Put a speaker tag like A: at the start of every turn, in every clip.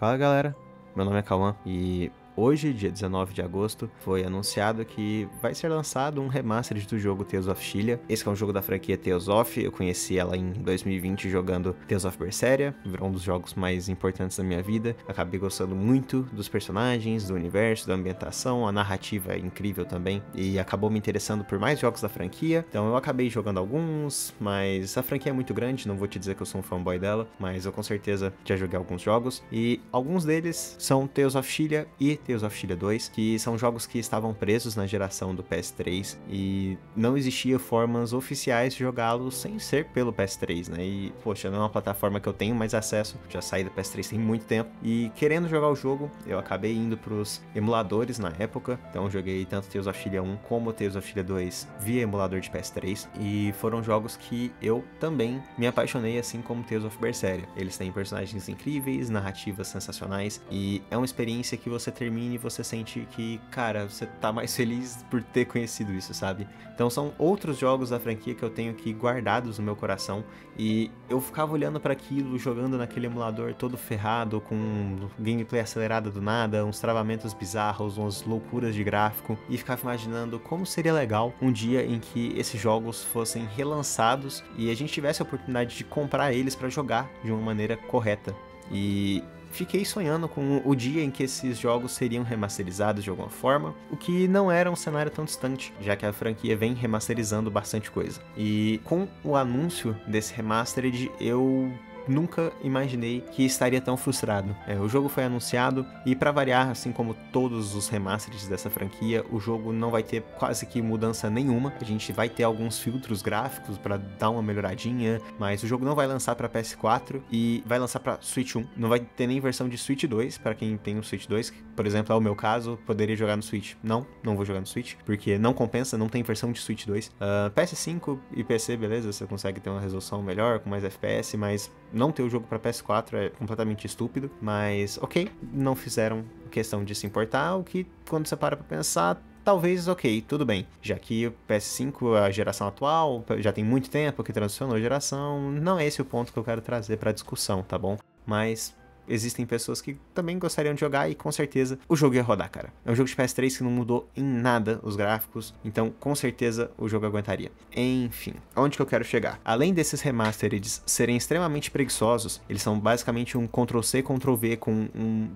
A: Fala galera, meu nome é Cauã e hoje, dia 19 de agosto, foi anunciado que vai ser lançado um remaster do jogo Tales of Xillia. Esse é um jogo da franquia Tales of, eu conheci ela em 2020 jogando Tales of Berseria, virou um dos jogos mais importantes da minha vida. Acabei gostando muito dos personagens, do universo, da ambientação, a narrativa é incrível também, e acabou me interessando por mais jogos da franquia. Então eu acabei jogando alguns, mas a franquia é muito grande, não vou te dizer que eu sou um fanboy dela, mas eu com certeza já joguei alguns jogos, e alguns deles são Tales of Xillia e Tales of Xillia 2, que são jogos que estavam presos na geração do PS3 e não existia formas oficiais de jogá-los sem ser pelo PS3, né? E, poxa, não é uma plataforma que eu tenho mais acesso, já saí do PS3 tem muito tempo, e querendo jogar o jogo, eu acabei indo pros emuladores na época, então eu joguei tanto Tales of Xillia 1 como Tales of Xillia 2 via emulador de PS3, e foram jogos que eu também me apaixonei, assim como Tales of Berseria. Eles têm personagens incríveis, narrativas sensacionais, e é uma experiência que você termina e você sente que, cara, você tá mais feliz por ter conhecido isso, sabe? Então são outros jogos da franquia que eu tenho aqui guardados no meu coração, e eu ficava olhando para aquilo, jogando naquele emulador todo ferrado, com gameplay acelerada do nada, uns travamentos bizarros, umas loucuras de gráfico, e ficava imaginando como seria legal um dia em que esses jogos fossem relançados e a gente tivesse a oportunidade de comprar eles para jogar de uma maneira correta. E fiquei sonhando com o dia em que esses jogos seriam remasterizados de alguma forma, o que não era um cenário tão distante, já que a franquia vem remasterizando bastante coisa. E com o anúncio desse remastered, eu nunca imaginei que estaria tão frustrado. O jogo foi anunciado e, para variar, assim como todos os remasters dessa franquia, o jogo não vai ter quase que mudança nenhuma. A gente vai ter alguns filtros gráficos para dar uma melhoradinha, mas o jogo não vai lançar para PS4 e vai lançar para Switch 1. Não vai ter nem versão de Switch 2 para quem tem o Switch 2, que, por exemplo, é o meu caso, poderia jogar no Switch. Não vou jogar no Switch, porque não compensa, não tem versão de Switch 2. PS5 e PC, beleza, você consegue ter uma resolução melhor, com mais FPS, mas não ter o jogo para PS4 é completamente estúpido, mas ok, não fizeram questão de se importar, o que quando você para pra pensar, talvez ok, tudo bem, já que o PS5, a geração atual, já tem muito tempo que transicionou a geração, não é esse o ponto que eu quero trazer pra discussão, tá bom? Mas existem pessoas que também gostariam de jogar e com certeza o jogo ia rodar, cara. É um jogo de PS3 que não mudou em nada os gráficos, então com certeza o jogo aguentaria. Enfim, aonde que eu quero chegar? Além desses remasters serem extremamente preguiçosos, eles são basicamente um Ctrl+C, Ctrl+V com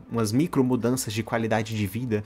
A: umas micro mudanças de qualidade de vida.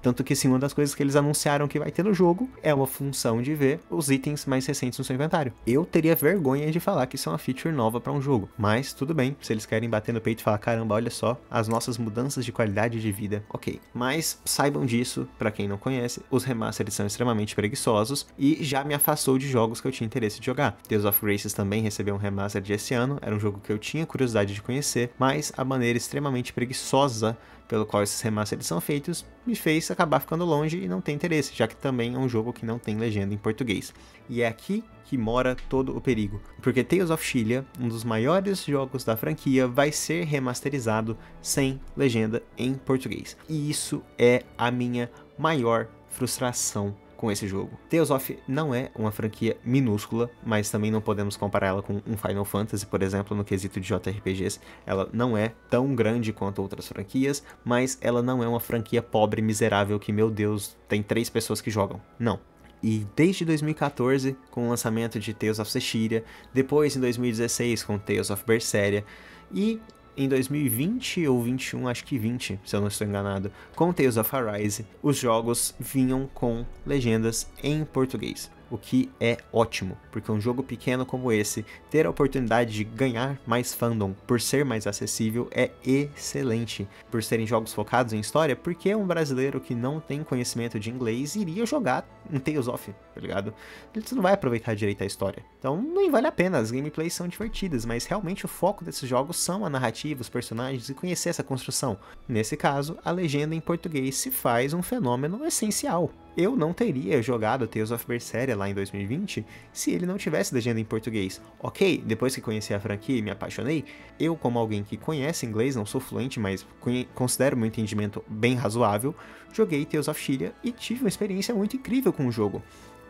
A: Tanto que, sim, uma das coisas que eles anunciaram que vai ter no jogo é uma função de ver os itens mais recentes no seu inventário. Eu teria vergonha de falar que isso é uma feature nova para um jogo, mas tudo bem, se eles querem bater no peito e falar, caramba, olha só, as nossas mudanças de qualidade de vida, ok. Mas saibam disso, para quem não conhece, os remasters são extremamente preguiçosos e já me afastou de jogos que eu tinha interesse de jogar. Tales of Graces também recebeu um remaster esse ano, era um jogo que eu tinha curiosidade de conhecer, mas a maneira extremamente preguiçosa pelo qual esses remasters são feitos, me fez acabar ficando longe e não ter interesse, já que também é um jogo que não tem legenda em português. E é aqui que mora todo o perigo, porque Tales of Xillia, um dos maiores jogos da franquia, vai ser remasterizado sem legenda em português. E isso é a minha maior frustração com esse jogo. Tales of não é uma franquia minúscula, mas também não podemos comparar ela com um Final Fantasy, por exemplo, no quesito de JRPGs. Ela não é tão grande quanto outras franquias, mas ela não é uma franquia pobre, miserável, que, meu Deus, tem 3 pessoas que jogam. Não. E desde 2014, com o lançamento de Tales of Xillia, depois em 2016 com Tales of Berseria, e em 2020 ou 21, acho que 20, se eu não estou enganado, com Tales of Arise, os jogos vinham com legendas em português. O que é ótimo, porque um jogo pequeno como esse, ter a oportunidade de ganhar mais fandom por ser mais acessível é excelente. Por serem jogos focados em história, porque um brasileiro que não tem conhecimento de inglês iria jogar um Tales of, tá ligado? Ele não vai aproveitar direito a história. Então nem vale a pena, as gameplays são divertidas, mas realmente o foco desses jogos são a narrativa, os personagens e conhecer essa construção. Nesse caso, a legenda em português se faz um fenômeno essencial. Eu não teria jogado Tales of Berseria lá em 2020 se ele não tivesse legenda em português. Ok, depois que conheci a franquia e me apaixonei, eu, como alguém que conhece inglês, não sou fluente, mas considero meu entendimento bem razoável, joguei Tales of Xillia e tive uma experiência muito incrível com o jogo.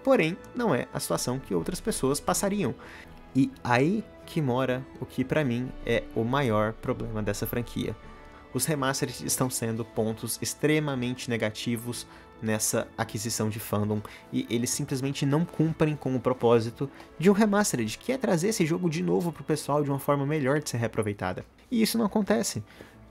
A: Porém, não é a situação que outras pessoas passariam. E aí que mora o que pra mim é o maior problema dessa franquia. os remasters estão sendo pontos extremamente negativos nessa aquisição de fandom, e eles simplesmente não cumprem com o propósito de um remastered, que é trazer esse jogo de novo pro pessoal de uma forma melhor de ser reaproveitada. E isso não acontece,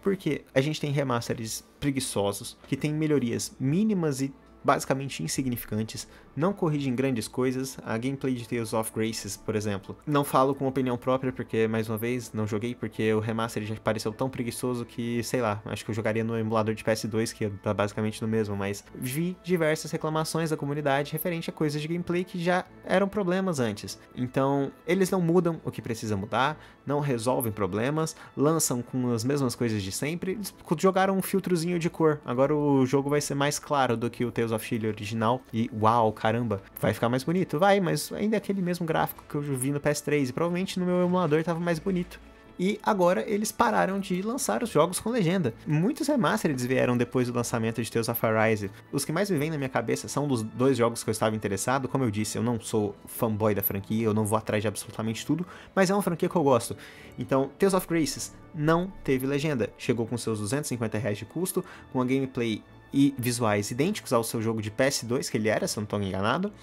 A: porque a gente tem remasters preguiçosos, que tem melhorias mínimas e basicamente insignificantes, não corrigem grandes coisas. A gameplay de Tales of Graces, por exemplo, não falo com opinião própria porque, mais uma vez, não joguei porque o remaster já pareceu tão preguiçoso que, sei lá, acho que eu jogaria no emulador de PS2, que é basicamente no mesmo, mas vi diversas reclamações da comunidade referente a coisas de gameplay que já eram problemas antes. Então, eles não mudam o que precisa mudar, não resolvem problemas, lançam com as mesmas coisas de sempre. Eles jogaram um filtrozinho de cor, agora o jogo vai ser mais claro do que o Tales of Chile original, e uau, caramba, vai ficar mais bonito, vai, mas ainda é aquele mesmo gráfico que eu vi no PS3, e provavelmente no meu emulador tava mais bonito. E agora eles pararam de lançar os jogos com legenda. Muitos remasters vieram depois do lançamento de Tales of Arise. Os que mais me vêm na minha cabeça são dos 2 jogos que eu estava interessado. Como eu disse, eu não sou fanboy da franquia, eu não vou atrás de absolutamente tudo, mas é uma franquia que eu gosto. Então, Tales of Graces não teve legenda. Chegou com seus R$250 de custo, com a gameplay e visuais idênticos ao seu jogo de PS2, que ele era, se eu não estou enganado,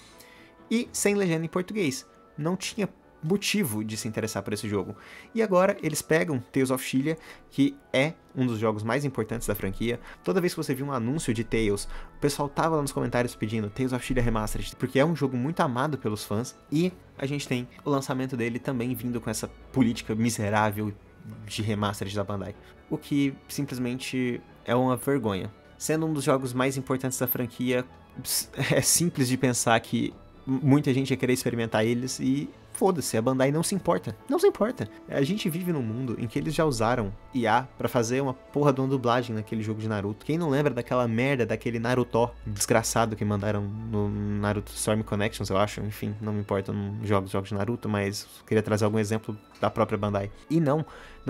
A: e sem legenda em português. Não tinha motivo de se interessar por esse jogo. E agora eles pegam Tales of Chile, que é um dos jogos mais importantes da franquia. Toda vez que você viu um anúncio de Tales, o pessoal tava lá nos comentários pedindo Tales of Chile Remastered, porque é um jogo muito amado pelos fãs, e a gente tem o lançamento dele também vindo com essa política miserável de remastered da Bandai, o que simplesmente é uma vergonha. Sendo um dos jogos mais importantes da franquia, é simples de pensar que muita gente ia querer experimentar eles e foda-se, a Bandai não se importa. Não se importa. A gente vive num mundo em que eles já usaram IA pra fazer uma porra de uma dublagem naquele jogo de Naruto. Quem não lembra daquela merda, daquele Naruto desgraçado que mandaram no Naruto Storm Connections, eu acho. Enfim, não me importa, não jogo jogos de Naruto, mas queria trazer algum exemplo da própria Bandai. E não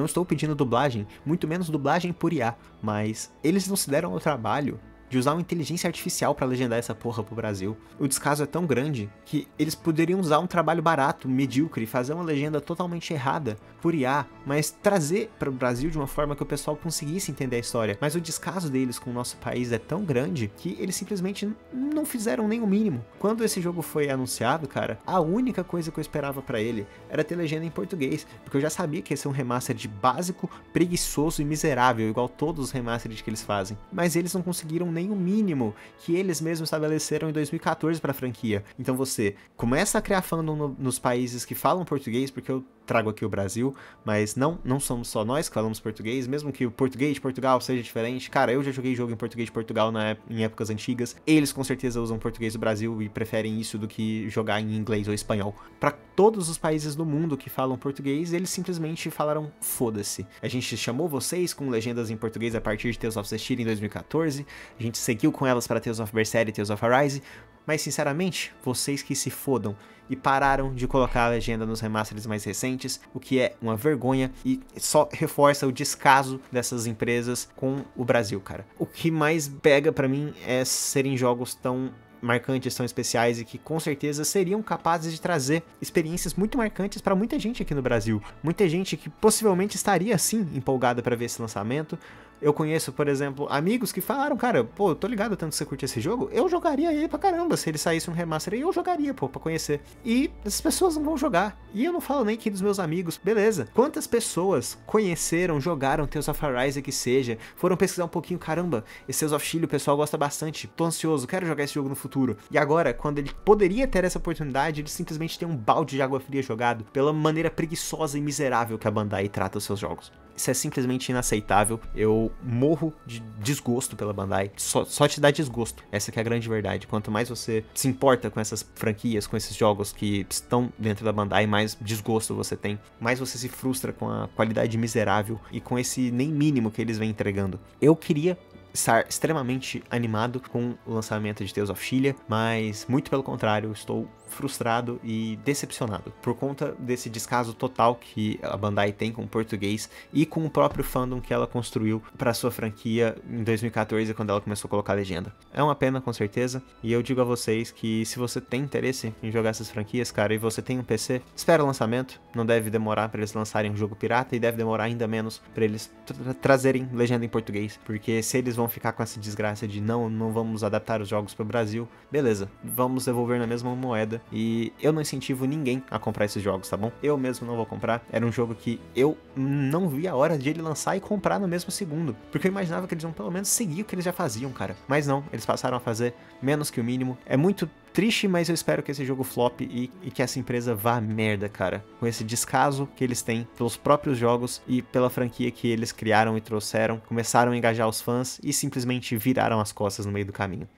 A: estou pedindo dublagem, muito menos dublagem por IA, mas eles não se deram ao trabalho de usar uma inteligência artificial pra legendar essa porra pro Brasil. O descaso é tão grande que eles poderiam usar um trabalho barato, medíocre, fazer uma legenda totalmente errada por IA, mas trazer para o Brasil de uma forma que o pessoal conseguisse entender a história. Mas o descaso deles com o nosso país é tão grande que eles simplesmente não fizeram nem o mínimo. Quando esse jogo foi anunciado, cara, a única coisa que eu esperava pra ele era ter legenda em português, porque eu já sabia que ia ser um remaster de básico, preguiçoso e miserável, igual todos os remasters que eles fazem. Mas eles não conseguiram nem o mínimo que eles mesmos estabeleceram em 2014 para a franquia. Então você começa a criar fandom nos países que falam português, porque eu trago aqui o Brasil, mas não somos só nós que falamos português, mesmo que o português de Portugal seja diferente. Cara, eu já joguei jogo em português de Portugal em épocas antigas. Eles com certeza usam português do Brasil e preferem isso do que jogar em inglês ou espanhol. Para todos os países do mundo que falam português, eles simplesmente falaram foda-se. A gente chamou vocês com legendas em português a partir de Tales of Zestiria em 2014, a gente seguiu com elas para Tales of Berseria e Tales of Arise, mas sinceramente, vocês que se fodam e pararam de colocar a legenda nos remasters mais recentes, o que é uma vergonha e só reforça o descaso dessas empresas com o Brasil, cara. O que mais pega pra mim é serem jogos tão marcantes, tão especiais e que com certeza seriam capazes de trazer experiências muito marcantes para muita gente aqui no Brasil. Muita gente que possivelmente estaria sim empolgada para ver esse lançamento. Eu conheço, por exemplo, amigos que falaram, cara, pô, eu tô ligado tanto que você curte esse jogo, eu jogaria ele pra caramba, se ele saísse um remaster aí, eu jogaria, pô, pra conhecer. E essas pessoas não vão jogar. E eu não falo nem aqui dos meus amigos, beleza. Quantas pessoas conheceram, jogaram Tales of Arise que seja, foram pesquisar um pouquinho, caramba, esse Tales of Chile o pessoal gosta bastante, tô ansioso, quero jogar esse jogo no futuro. E agora, quando ele poderia ter essa oportunidade, ele simplesmente tem um balde de água fria jogado pela maneira preguiçosa e miserável que a Bandai trata os seus jogos. Isso é simplesmente inaceitável. Eu morro de desgosto pela Bandai. Só te dá desgosto. Essa que é a grande verdade. Quanto mais você se importa com essas franquias, com esses jogos que estão dentro da Bandai, mais desgosto você tem. Mais você se frustra com a qualidade miserável e com esse nem mínimo que eles vêm entregando. Eu queria estar extremamente animado com o lançamento de Tales of Xillia, mas muito pelo contrário, estou frustrado e decepcionado por conta desse descaso total que a Bandai tem com o português e com o próprio fandom que ela construiu para sua franquia em 2014, quando ela começou a colocar legenda. É uma pena, com certeza, e eu digo a vocês que se você tem interesse em jogar essas franquias, cara, e você tem um PC, espera o lançamento, não deve demorar para eles lançarem um jogo pirata e deve demorar ainda menos para eles trazerem legenda em português, porque se eles vão ficar com essa desgraça de não vamos adaptar os jogos para o Brasil, beleza, vamos devolver na mesma moeda. E eu não incentivo ninguém a comprar esses jogos, tá bom? Eu mesmo não vou comprar. Era um jogo que eu não vi a hora de ele lançar e comprar no mesmo segundo. Porque eu imaginava que eles iam pelo menos seguir o que eles já faziam, cara. Mas não, eles passaram a fazer menos que o mínimo. É muito triste, mas eu espero que esse jogo flop e que essa empresa vá à merda, cara. Com esse descaso que eles têm pelos próprios jogos e pela franquia que eles criaram e trouxeram. Começaram a engajar os fãs e simplesmente viraram as costas no meio do caminho.